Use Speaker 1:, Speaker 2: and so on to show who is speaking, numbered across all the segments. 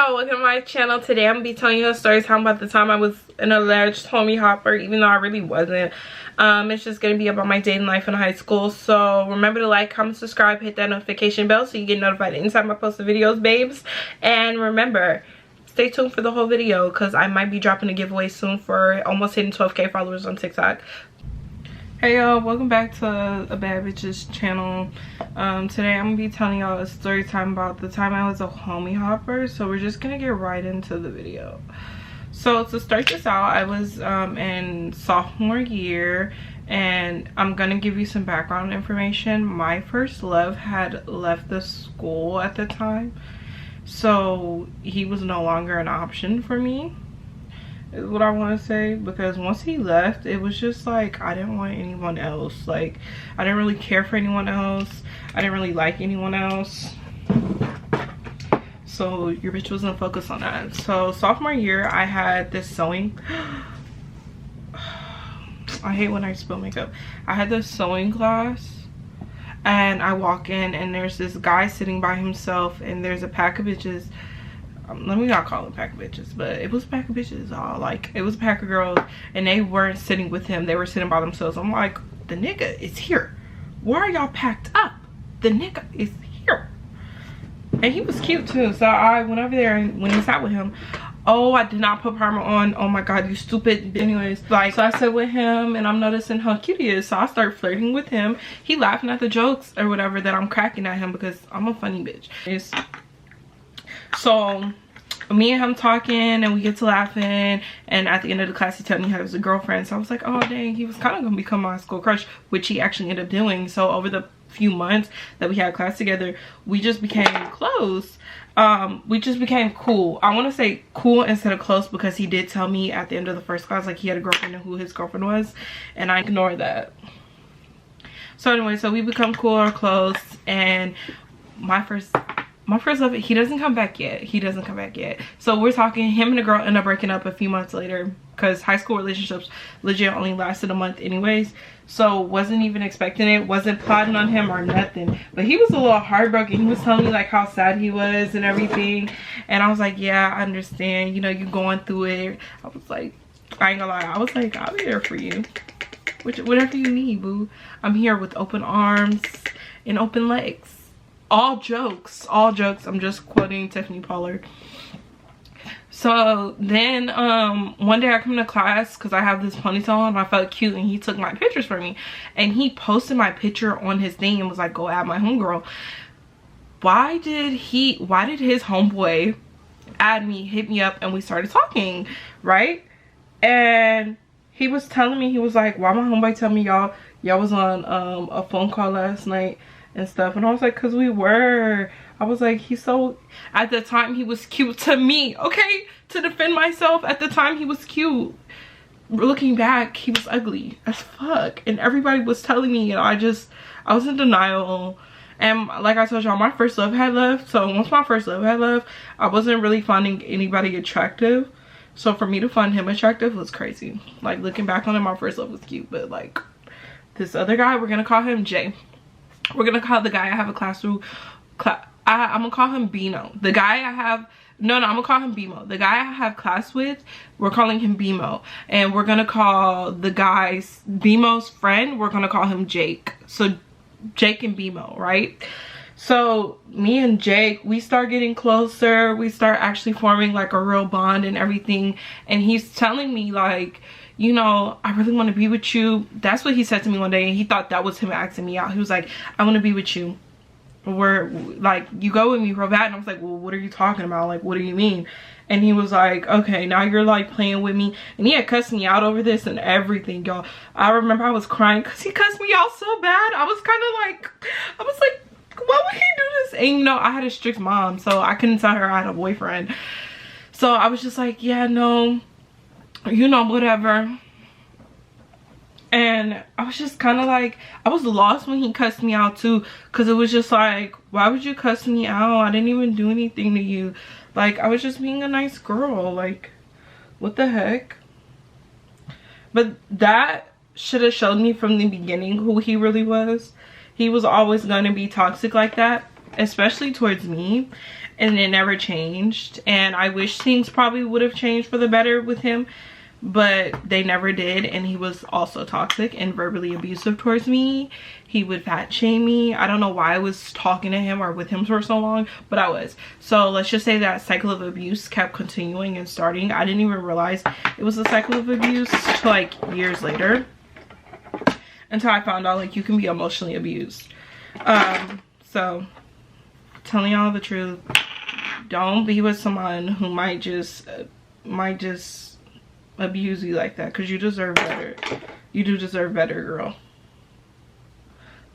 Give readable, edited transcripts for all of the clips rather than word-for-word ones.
Speaker 1: y'all, welcome to my channel. Today I'm gonna be telling you a story time about the time I was an alleged homie hopper, even though I really wasn't. It's just gonna be about my dating life in high school. So remember to like, comment, subscribe, hit that notification bell so you get notified anytime I post the videos, babes. And remember, stay tuned for the whole video because I might be dropping a giveaway soon for almost hitting 12K followers on TikTok. Hey y'all, welcome back to a Bad Bitches channel. Today I'm gonna be telling y'all a story time about the time I was a homie hopper. So we're just gonna get right into the video. So to start this out, I was in sophomore year, and I'm gonna give you some background information. My first love had left the school at the time, so he was no longer an option for me, is what I want to say, because once he left, it was just like I didn't want anyone else. Like, I didn't really care for anyone else. I didn't really like anyone else, so your bitch wasn't focused on that. So sophomore year, I had this sewing I hate when I spill makeup. I had this sewing class, and I walk in and there's this guy sitting by himself, and there's a pack of bitches. Let me not call it a pack of bitches, but it was a pack of bitches. Like, it was a pack of girls, and they weren't sitting with him. They were sitting by themselves. I'm like, the nigga is here. Why are y'all packed up? The nigga is here. And he was cute too. So I went over there, and when he sat with him, oh, I did not put primer on. Oh my god, you stupid. Anyways, like, so I sat with him, and I'm noticing how cute he is. So I start flirting with him. He laughing at the jokes or whatever that I'm cracking at him, because I'm a funny bitch. So me and him talking, and we get to laughing, and at the end of the class he told me he has a girlfriend. So I was like, oh dang, he was kind of gonna become my school crush, which he actually ended up doing. So over the few months that we had class together, we just became close. We just became cool. I want to say cool instead of close, because he did tell me at the end of the first class, like, he had a girlfriend and who his girlfriend was, and I ignored that. So anyway, so we become cool or close, and my first love, he doesn't come back yet. So we're talking, him and the girl end up breaking up a few months later, because high school relationships legit only lasted a month anyways. So wasn't even expecting it, wasn't plotting on him or nothing, but he was a little heartbroken. He was telling me like how sad he was and everything, and I was like, yeah, I understand, you know, you going through it. I was like, I ain't gonna lie, I was like, I'll be there for you, whatever you need, boo. I'm here with open arms and open legs. All jokes, I'm just quoting Tiffany Pollard. So then one day I come to class because I have this ponytail on and I felt cute, and he took my pictures for me, and he posted my picture on his thing and was like, go add my homegirl. Why did his homeboy add me, hit me up, and we started talking, right? And he was telling me, he was like, why my homeboy tell me y'all was on a phone call last night and stuff? And I was like, because we were. I was like, he's so, at the time he was cute to me, okay? To defend myself, at the time he was cute. Looking back, he was ugly as fuck, and everybody was telling me, and I was in denial. And like I told y'all, my first love had left. So once my first love had left, I wasn't really finding anybody attractive. So for me to find him attractive was crazy. Like, looking back on it, my first love was cute, but like, this other guy, we're gonna call him Jay. We're gonna call the guy I have a class through. I'm gonna call him Bino. The guy I have, I'm gonna call him Bimo. The guy I have class with, we're calling him Bimo. And we're gonna call the guy's, Bimo's friend, we're gonna call him Jake. So Jake and Bimo, right? So me and Jake, we start getting closer. We start actually forming like a real bond and everything. And he's telling me like, you know, I really want to be with you. That's what he said to me one day, and he thought that was him asking me out. He was like, I want to be with you. We're like, you go with me real bad. And I was like, well, what are you talking about? Like, what do you mean? And he was like, okay, now you're like playing with me. And he had cussed me out over this and everything, y'all. I remember I was crying because he cussed me out so bad. I was like, why would he do this? And you know, I had a strict mom, so I couldn't tell her I had a boyfriend. So I was just like, yeah, no, you know, whatever. And I was just kind of like, I was lost when he cussed me out too, because it was just like, why would you cuss me out? I didn't even do anything to you. Like, I was just being a nice girl. Like, what the heck? But that should have showed me from the beginning who he really was. He was always going to be toxic like that. especially towards me, and it never changed. And I wish things probably would have changed for the better with him, but they never did. And he was also toxic and verbally abusive towards me. He would fat shame me. I don't know why I was talking to him or with him for so long, but I was. So let's just say that cycle of abuse kept continuing and starting. I didn't even realize it was a cycle of abuse till like years later, until I found out like you can be emotionally abused. So telling y'all the truth, don't be with someone who might just abuse you like that, because you deserve better. You do deserve better, girl.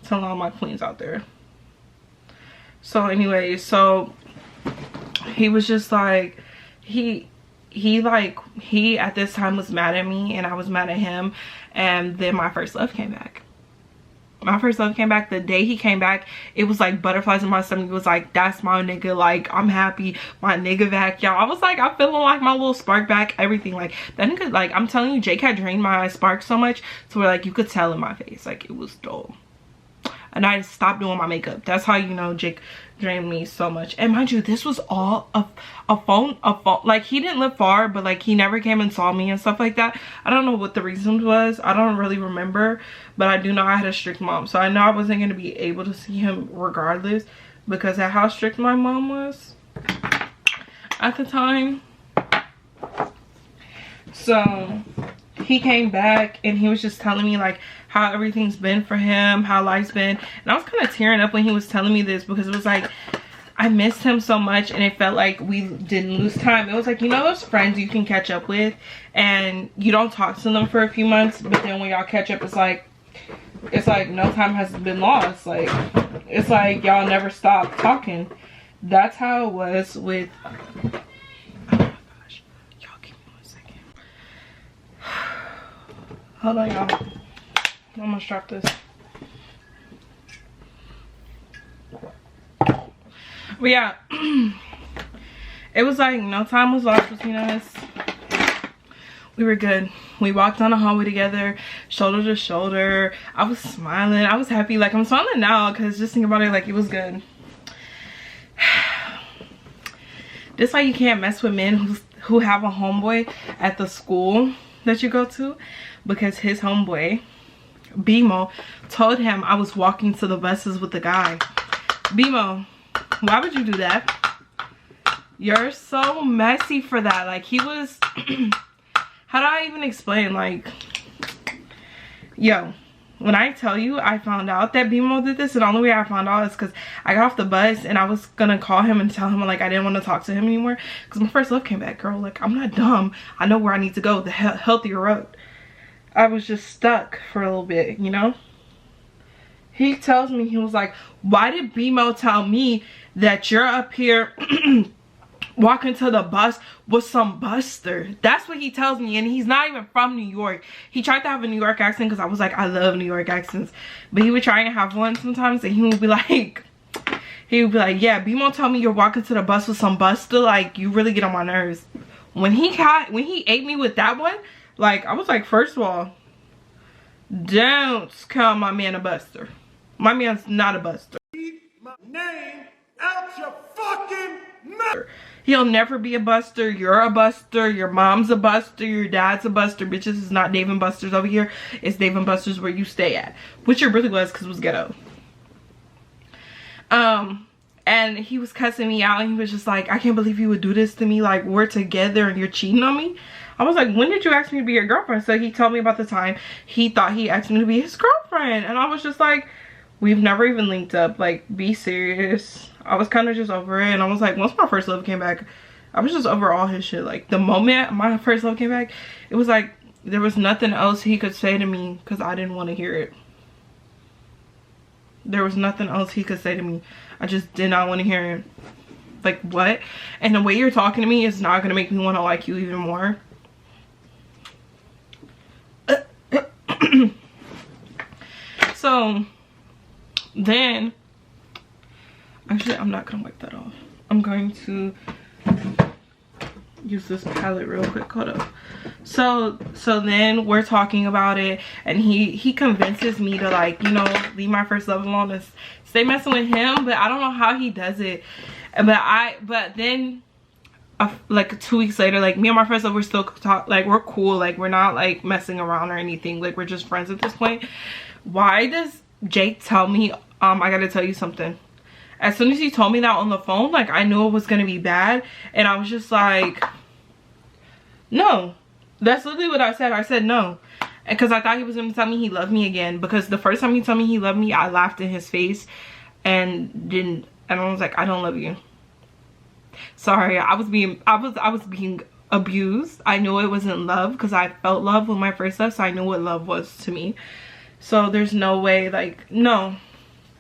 Speaker 1: Telling all my queens out there. So anyway, so he was just like, he at this time was mad at me, and I was mad at him. And then my first love came back. My first love came back. The day he came back, it was like butterflies in my stomach. It was like, that's my nigga. Like, I'm happy. My nigga back, y'all. I was like, I'm feeling like my little spark back. Everything. Like, that nigga, like, I'm telling you, Jake had drained my spark so much to where, like, you could tell in my face. Like, it was dull. And I stopped doing my makeup. That's how you know Jake drained me so much. And mind you, this was all a phone. Like, he didn't live far, but like he never came and saw me and stuff like that. I don't know what the reason was. I don't really remember, but I do know I had a strict mom, so I know I wasn't going to be able to see him regardless, because of how strict my mom was at the time. So he came back and he was just telling me like how everything's been for him, how life's been. And I was kind of tearing up when he was telling me this, because it was like, I missed him so much, and it felt like we didn't lose time. It was like, you know those friends you can catch up with and you don't talk to them for a few months, but then when y'all catch up, it's like no time has been lost. Like, it's like y'all never stop talking. That's how it was with, oh my gosh, y'all give me 1 second. Hold on, y'all. I'm gonna strap this. But yeah, it was like no time was lost between us. We were good. We walked down the hallway together, shoulder to shoulder. I was smiling. I was happy. Like, I'm smiling now because just thinking about it, like, it was good. This why you can't mess with men who have a homeboy at the school that you go to, because his homeboy, BMO, told him I was walking to the buses with the guy. BMO, why would you do that? You're so messy for that. Like, he was how do I even explain? Like, yo, when I tell you I found out that BMO did this, and the only way I found out is because I got off the bus and I was gonna call him and tell him like I didn't want to talk to him anymore, because my first love came back, girl. Like, I'm not dumb. I know where I need to go, the healthier road. I was just stuck for a little bit, you know? He tells me, he was like, why did BMO tell me that you're up here walking to the bus with some buster? That's what he tells me, and he's not even from New York. He tried to have a New York accent, because I was like, I love New York accents, but he would try and have one sometimes, and he would be like, yeah, BMO told me you're walking to the bus with some buster. Like, you really get on my nerves. When he ate me with that one, like, I was like, first of all, don't call my man a buster. My man's not a buster.
Speaker 2: Keep my name out your fucking mouth.
Speaker 1: He'll never be a buster. You're a buster. Your mom's a buster. Your dad's a buster. Bitches, is not Dave and Buster's over here. It's Dave and Buster's where you stay at. Which it really was, because it was ghetto. And he was cussing me out, and he was just like, I can't believe you would do this to me. Like, we're together and you're cheating on me. I was like, when did you ask me to be your girlfriend? So he told me about the time he thought he asked me to be his girlfriend. And I was just like, we've never even linked up. Like, be serious. I was kind of just over it. And I was like, once my first love came back, I was just over all his shit. Like, the moment my first love came back, it was like there was nothing else he could say to me, because I didn't want to hear it. There was nothing else he could say to me. I just did not want to hear it. Like, what? And the way you're talking to me is not going to make me want to like you even more. So then, actually, I'm not gonna wipe that off. I'm going to use this palette real quick. Hold up. So then we're talking about it, and he convinces me to, like, you know, leave my first love alone and stay messing with him. But I don't know how he does it. But then like 2 weeks later, like, me and my first love, we're still talk, like, we're cool, like, we're not like messing around or anything, like, we're just friends at this point. Why does Jake tell me, I gotta tell you something? As soon as he told me that on the phone, like, I knew it was gonna be bad, and I was just like, no. That's literally what I said. I said no, because I thought he was gonna tell me he loved me again, because the first time he told me he loved me, I laughed in his face and I was like, I don't love you. Sorry, I was being abused. I knew it wasn't love, because I felt love with my first love, so I knew what love was to me. So there's no way, like, no,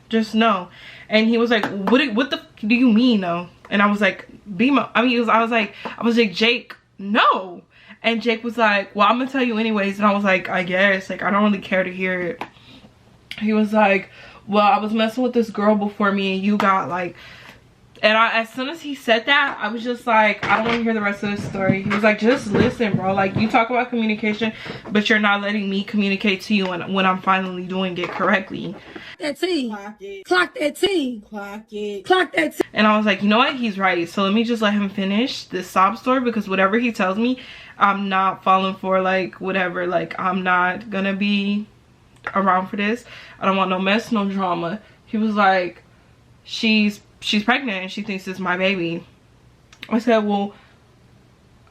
Speaker 1: just no. And he was like, what the do you mean no? And I was like, Bimo, I mean, I was like, Jake, no. And Jake was like, well, I'm gonna tell you anyways. And I was like, I guess, like, I don't really care to hear it. He was like, well, I was messing with this girl before me, and you got, like, and as soon as he said that, I was just like, I don't want to hear the rest of the story. He was like, just listen, bro. Like, you talk about communication, but you're not letting me communicate to you when I'm finally doing it correctly.
Speaker 3: That T. Clock that T. Clock it. Clock that T.
Speaker 1: And I was like, you know what? He's right. So let me just let him finish this sob story, because whatever he tells me, I'm not falling for, like, whatever. Like, I'm not gonna be around for this. I don't want no mess, no drama. He was like, she's pregnant and she thinks it's my baby. I said, well,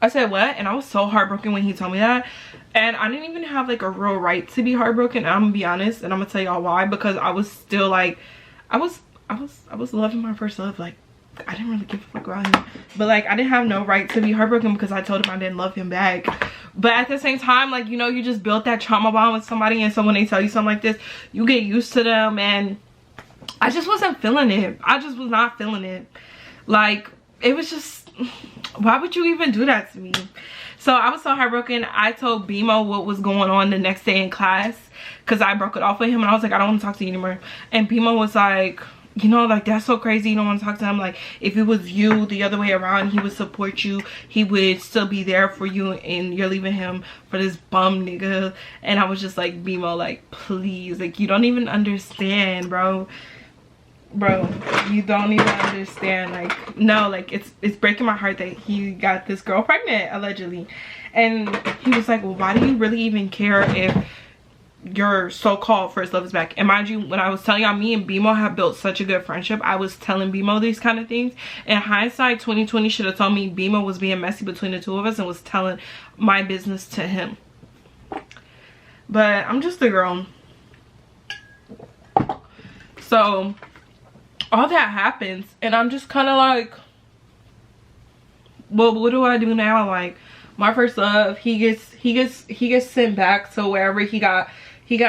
Speaker 1: I said, what? And I was so heartbroken when he told me that. And I didn't even have, like, a real right to be heartbroken. And I'm gonna be honest, and I'm gonna tell y'all why. Because I was still, like, I was loving my first love. Like, I didn't really give a fuck about him. But, like, I didn't have no right to be heartbroken, because I told him I didn't love him back. But at the same time, like, you know, you just built that trauma bond with somebody, and so when they tell you something like this, you get used to them. And I just wasn't feeling it. I just was not feeling it. Like, it was just, why would you even do that to me? So I was so heartbroken. I told Bimo what was going on the next day in class, because I broke it off with him, and I was like, I don't want to talk to you anymore. And Bimo was like, you know, like, that's so crazy, you don't want to talk to him. Like, if it was you the other way around, he would support you, he would still be there for you, and you're leaving him for this bum nigga. And I was just like, Bimo, like, please, like, you don't even understand, bro, you don't even understand. Like, no, like, it's breaking my heart that he got this girl pregnant, allegedly. And he was like, well, why do you really even care if your so-called first love is back? And mind you, when I was telling y'all, me and Bimo have built such a good friendship, I was telling Bimo these kind of things. In hindsight, 2020 should have told me Bimo was being messy between the two of us and was telling my business to him. But I'm just a girl. So all that happens, and I'm just kind of like, well, what do I do now? Like, my first love, he gets sent back to wherever he got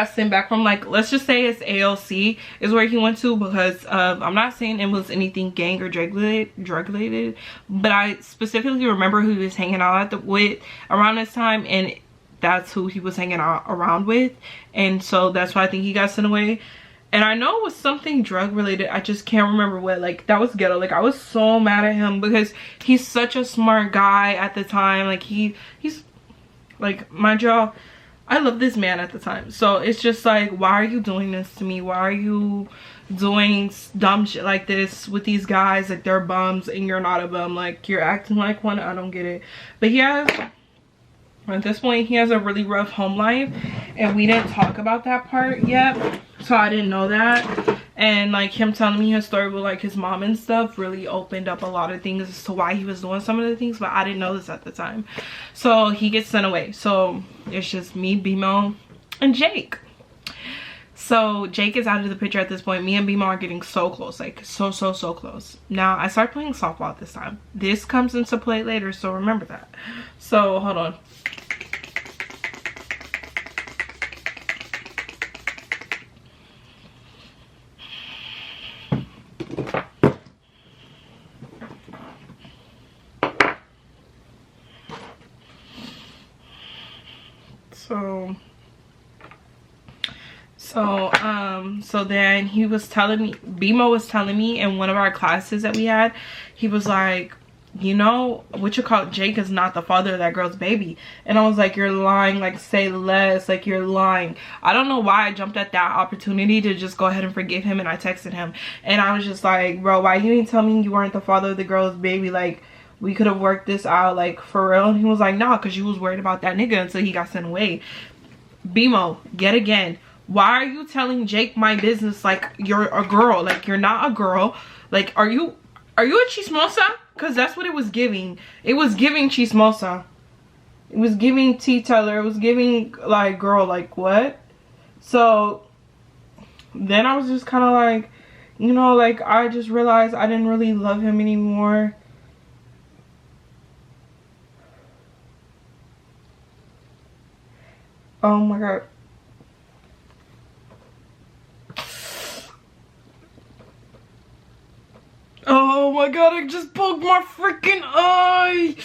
Speaker 1: sent back from. Like, let's just say it's ALC is where he went to, because I'm not saying it was anything gang or drug related, but I specifically remember who he was hanging out with around this time, and that's who he was hanging out around with. And so that's why I think he got sent away. And I know it was something drug related, I just can't remember what. Like, that was ghetto. Like, I was so mad at him, because he's such a smart guy at the time. Like, he's like, mind y'all, I love this man at the time. So it's just like, why are you doing this to me? Why are you doing dumb shit like this with these guys? Like, they're bums and you're not a bum. Like, you're acting like one. I don't get it. But he has, at this point, he has a really rough home life, and we didn't talk about that part yet, so I didn't know that. And like, him telling me his story with like his mom and stuff really opened up a lot of things as to why he was doing some of the things, but I didn't know this at the time. So he gets sent away, so it's just me, Bimo, and Jake. So Jake is out of the picture at this point. Me and Bimo are getting so close, like so close. Now I start playing softball this time. This comes into play later, so remember that. So hold on. So then he was telling me, Bimo was telling me in one of our classes that we had, he was like, you know, what you call it, Jake is not the father of that girl's baby. And I was like, you're lying, like, say less, like, you're lying. I don't know why I jumped at that opportunity to just go ahead and forgive him, and I texted him. And I was just like, bro, why you didn't tell me you weren't the father of the girl's baby? Like, we could have worked this out, like, for real. And he was like, nah, because you was worried about that nigga until he got sent away. BMO, yet again, why are you telling Jake my business like you're a girl? Like, you're not a girl. Like, are you a chismosa? Because that's what it was giving. It was giving chismosa. It was giving tea teller. It was giving, like, girl, like, what? So then I was just kind of like, you know, like, I just realized I didn't really love him anymore. Oh my god. Oh my god, I just poked my freaking eye.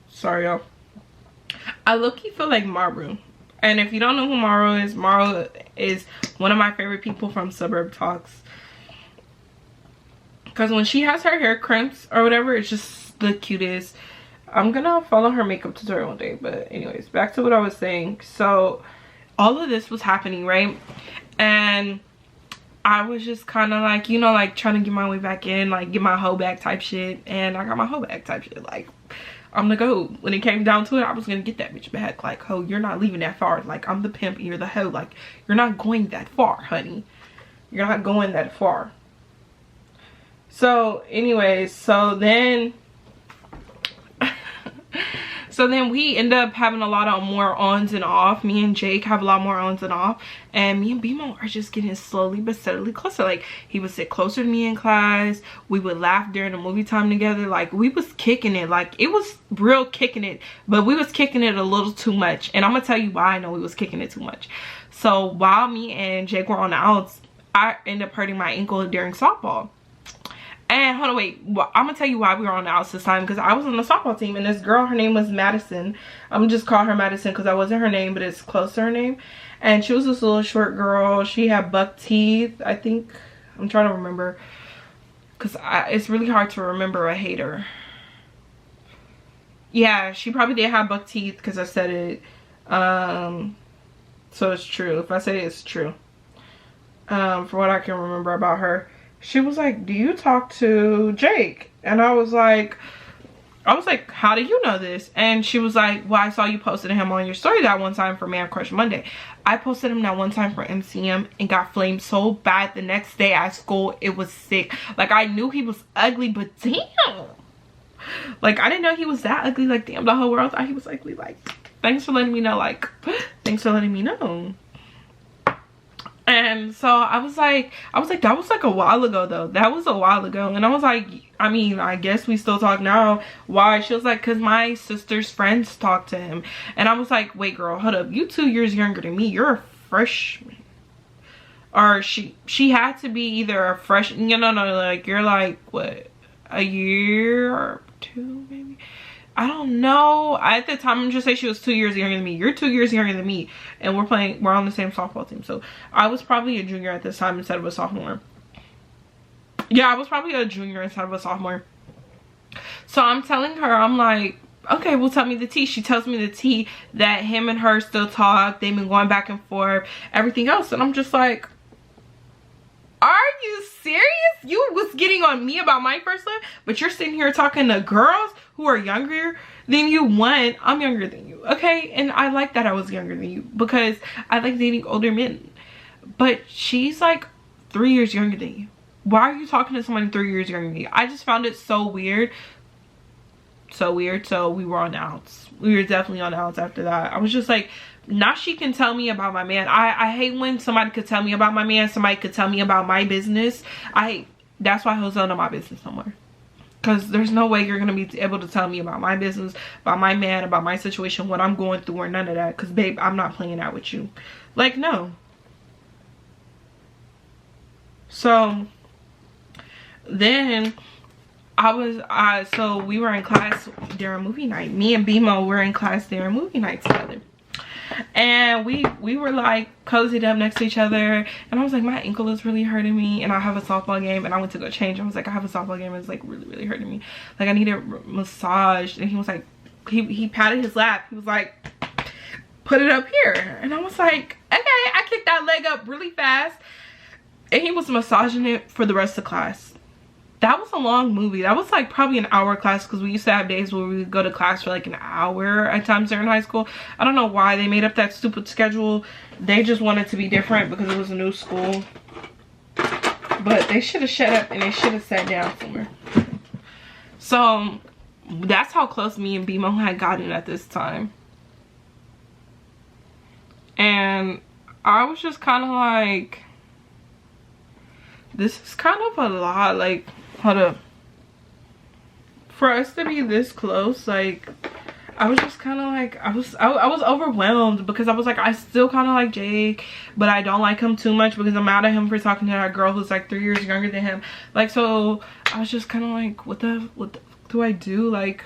Speaker 1: Sorry, y'all. I low-key feel like Maru. And if you don't know who Maru is one of my favorite people from Suburb Talks. Because when she has her hair crimps or whatever, it's just the cutest. I'm gonna follow her makeup tutorial one day. But anyways, back to what I was saying. So all of this was happening, right? And I was just kind of like, you know, like trying to get my way back in, like get my hoe back type shit. And I got my hoe back type shit. Like, I'm the goat. When it came down to it, I was gonna get that bitch back. Like, ho, you're not leaving that far. Like, I'm the pimp, you're the hoe. Like, you're not going that far, honey. You're not going that far. So anyways, so then we end up having a lot of more ons and off. Me and Jake have a lot more ons and off, and me and BMO are just getting slowly but steadily closer. Like, he would sit closer to me in class, we would laugh during the movie time together. Like, we was kicking it. Like, it was real kicking it, but we was kicking it a little too much. And I'm gonna tell you why I know we was kicking it too much. So while me and Jake were on the outs, I ended up hurting my ankle during softball. And hold on, wait. Well, I'm gonna tell you why we were on the outs this time. Because I was on the softball team, and this girl, her name was Madison. I'm just call her Madison because that wasn't her name, but it's close to her name. And she was this little short girl. She had buck teeth, I think. I'm trying to remember, because it's really hard to remember a hater. Yeah, she probably did have buck teeth because I said it. So it's true. If I say it, it's true. For what I can remember about her. She was like, do you talk to Jake? And I was like, how do you know this? And she was like, well, I saw you posted him on your story that one time for Man Crush Monday. I posted him that one time for MCM and got flamed so bad the next day at school. It was sick. Like, I knew he was ugly, but damn. Like, I didn't know he was that ugly. Like, damn, the whole world thought he was ugly. Like, thanks for letting me know. Like, thanks for letting me know. And so I was like, that was like a while ago though. That was a while ago. And I was like, I mean, I guess we still talk now. Why? She was like, because my sister's friends talk to him. And I was like, wait, girl, hold up. You 2 years younger than me. You're a freshman. Or she had to be either a freshman. You know, no, like, you're like, what, a year or 2 maybe? I don't know. At the time, I'm just say she was 2 years younger than me. You're 2 years younger than me, and we're on the same softball team. So I was probably a junior at this time instead of a sophomore. Yeah, I was probably a junior instead of a sophomore. So I'm telling her, I'm like, okay, well, tell me the tea. She tells me the tea that him and her still talk. They've been going back and forth, everything else. And I'm just like, are you serious? You was getting on me about my first love, but you're sitting here talking to girls who are younger than you. One, I'm younger than you, okay? And I like that I was younger than you because I like dating older men. But she's like 3 years younger than you. Why are you talking to someone 3 years younger than you? I just found it so weird. So weird. So we were on outs. We were definitely on outs after that. I was just like, now she can tell me about my man. I hate when somebody could tell me about my man. Somebody could tell me about my business. That's why hoes don't know my business no more. Because there's no way you're going to be able to tell me about my business, about my man, about my situation, what I'm going through, or none of that. Because, babe, I'm not playing out with you. Like, no. So then so we were in class during movie night. Me and BMO were in class during movie night together. And we were like cozied up next to each other, and I was like, my ankle is really hurting me, and I have a softball game, and I went to go change. I was like, I have a softball game, and it's like really hurting me, like I need it massaged. And he was like, he patted his lap, he was like, put it up here. And I was like, okay. I kicked that leg up really fast, and he was massaging it for the rest of class. That was a long movie. That was like probably an hour class, because we used to have days where we would go to class for like an hour at times during high school. I don't know why they made up that stupid schedule. They just wanted to be different because it was a new school. But they should have shut up and they should have sat down somewhere. So that's how close me and BMO had gotten at this time. And I was just kind of like, this is kind of a lot. Like, hold up, for us to be this close, like I was just kind of like, I was overwhelmed, because I was like, I still kind of like Jake, but I don't like him too much because I'm mad at him for talking to that girl who's like 3 years younger than him. Like, so I was just kind of like, what the do I do? Like,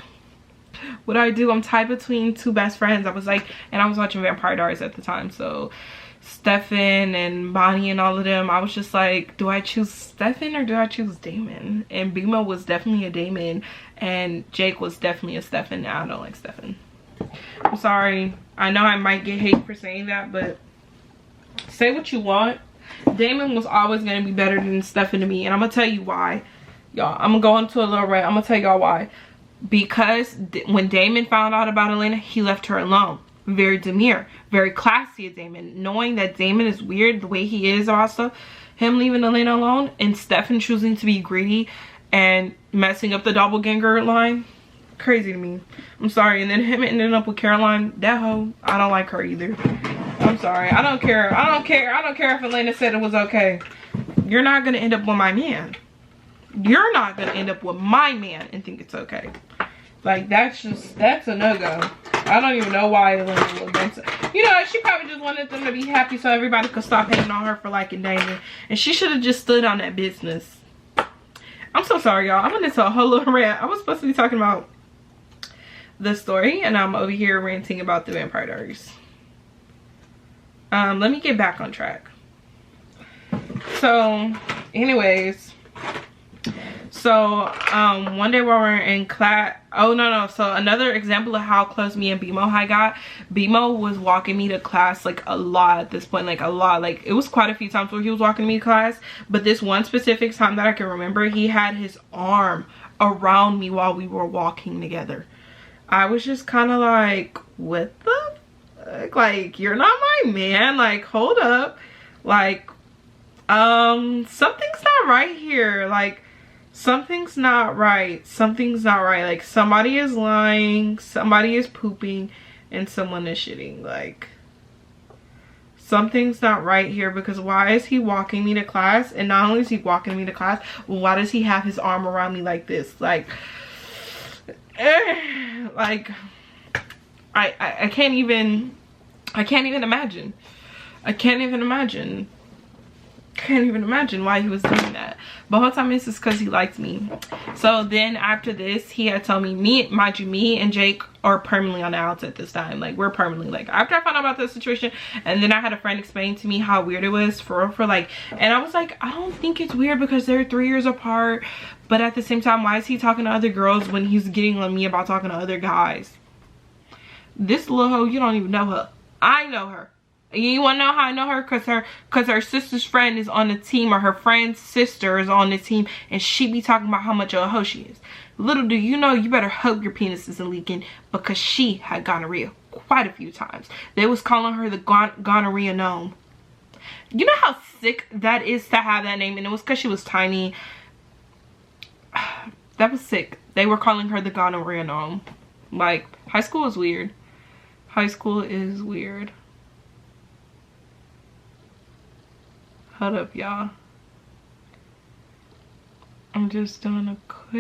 Speaker 1: what do I do? I'm tied between two best friends. I was like, and I was watching Vampire Diaries at the time, so Stefan and Bonnie and all of them, I was just like, do I choose Stefan or do I choose Damon? And BMO was definitely a Damon, and Jake was definitely a Stefan. Now I don't like Stefan. I'm sorry, I know I might get hate for saying that, but say what you want, Damon was always going to be better than Stefan to me. And I'm gonna tell you why, y'all. I'm gonna go into a little rant. I'm gonna tell y'all why. Because when Damon found out about Elena, he left her alone. Very demure, very classy of Damon, knowing that Damon is weird the way he is about stuff. Him leaving Elena alone, and Stefan choosing to be greedy and messing up the doppelganger line, crazy to me. I'm sorry. And then him ending up with Caroline, that hoe, I don't like her either. I'm sorry. I don't care if Elena said it was okay. You're not gonna end up with my man. You're not gonna end up with my man and think it's okay. Like, that's a no-go. I don't even know why Elena would dance. You know, she probably just wanted them to be happy so everybody could stop hating on her for liking Damon. And she should have just stood on that business. I'm so sorry, y'all. I went into a whole little rant. I was supposed to be talking about the story, and I'm over here ranting about the Vampire Diaries. Let me get back on track. So, anyways. So one day while we're in class, so another example of how close me and BMO had got, BMO was walking me to class like a lot at this point, like a lot. Like, it was quite a few times where he was walking me to class, but this one specific time that I can remember, he had his arm around me while we were walking together. I was just kind of like, what the fuck? Like, you're not my man. Like, hold up. Like, something's not right here. Like, something's not right. Something's not right. Like, somebody is lying, somebody is pooping, and someone is shitting. Like, something's not right here, because why is he walking me to class? And not only is he walking me to class, why does he have his arm around me like this? Like, like, I can't even imagine. I can't even imagine why he was doing that. But the whole time it's just because he liked me. So then after this, he had told me, mind you, me and Jake are permanently on the outs at this time. Like, we're permanently, like, after I found out about this situation, and then I had a friend explain to me how weird it was for like, and I was like, I don't think it's weird because they're 3 years apart. But at the same time, why is he talking to other girls when he's getting on me about talking to other guys? This little hoe, you don't even know her. I know her. You want to know how I know her? Because her sister's friend is on the team, or her friend's sister is on the team, and she be talking about how much of a hoe she is. Little do you know, you better hope your penis isn't leaking, because she had gonorrhea quite a few times. They was calling her the gonorrhea gnome. You know how sick that is to have that name? And it was because she was tiny. That was sick. They were calling her the gonorrhea gnome. Like, high school is weird. High school is weird. Hold up, y'all. I'm just doing a quick.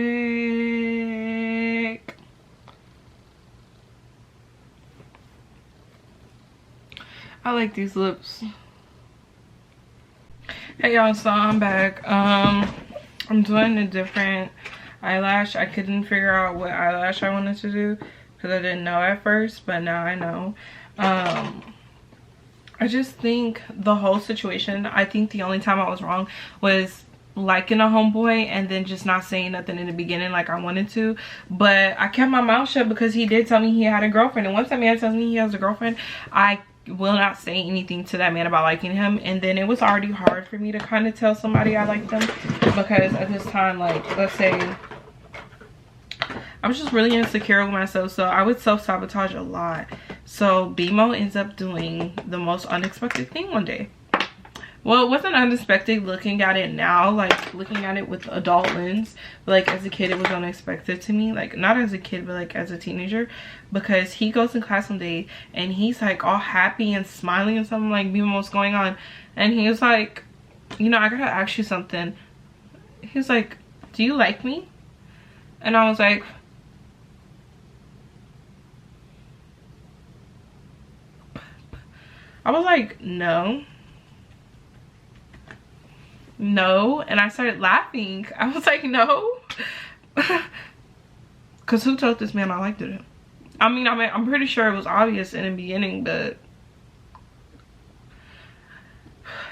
Speaker 1: I like these lips. Hey y'all, so I'm back. I'm doing a different, eyelash. I couldn't figure out what eyelash I wanted to do because I didn't know at first, but now I know. I just think the whole situation, I think the only time I was wrong was liking a homeboy and then just not saying nothing in the beginning like I wanted to. But I kept my mouth shut because he did tell me he had a girlfriend, and once a man tells me he has a girlfriend, I will not say anything to that man about liking him. And then it was already hard for me to kind of tell somebody I liked them because at this time, like, let's say I was just really insecure with myself, so I would self-sabotage a lot. So BMO ends up doing the most unexpected thing one day. Well, it wasn't unexpected looking at it now, like looking at it with adult lens. But like as a kid, it was unexpected to me. Like not as a kid, but like as a teenager. Because he goes in class one day and he's like all happy and smiling and something, like, BMO, what's going on? And he was like, you know, I gotta ask you something. He was like, do you like me? And I was like, no. And I started laughing. I was like, no. Because who told this man I liked him? I mean, I'm pretty sure it was obvious in the beginning, but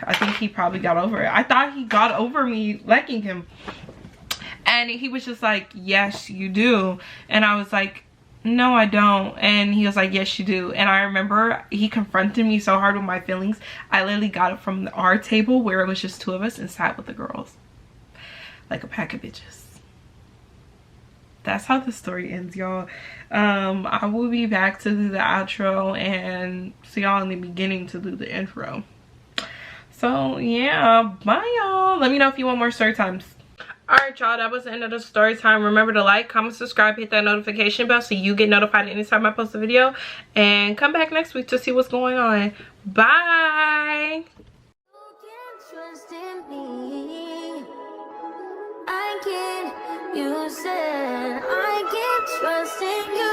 Speaker 1: I think he probably got over it. I thought he got over me liking him. And he was just like, yes, you do. And I was like, no, I don't. And he was like, yes, you do. And I remember he confronted me so hard with my feelings. I literally got it from our table where it was just two of us and sat with the girls like a pack of bitches. That's how the story ends, y'all. I will be back to do the outro and see y'all in the beginning to do the intro. So yeah, bye y'all. Let me know if you want more story times. Alright y'all, that was the end of the story time. Remember to like, comment, subscribe, hit that notification bell so you get notified anytime I post a video. And come back next week to see what's going on. Bye! You said I can't trust in you.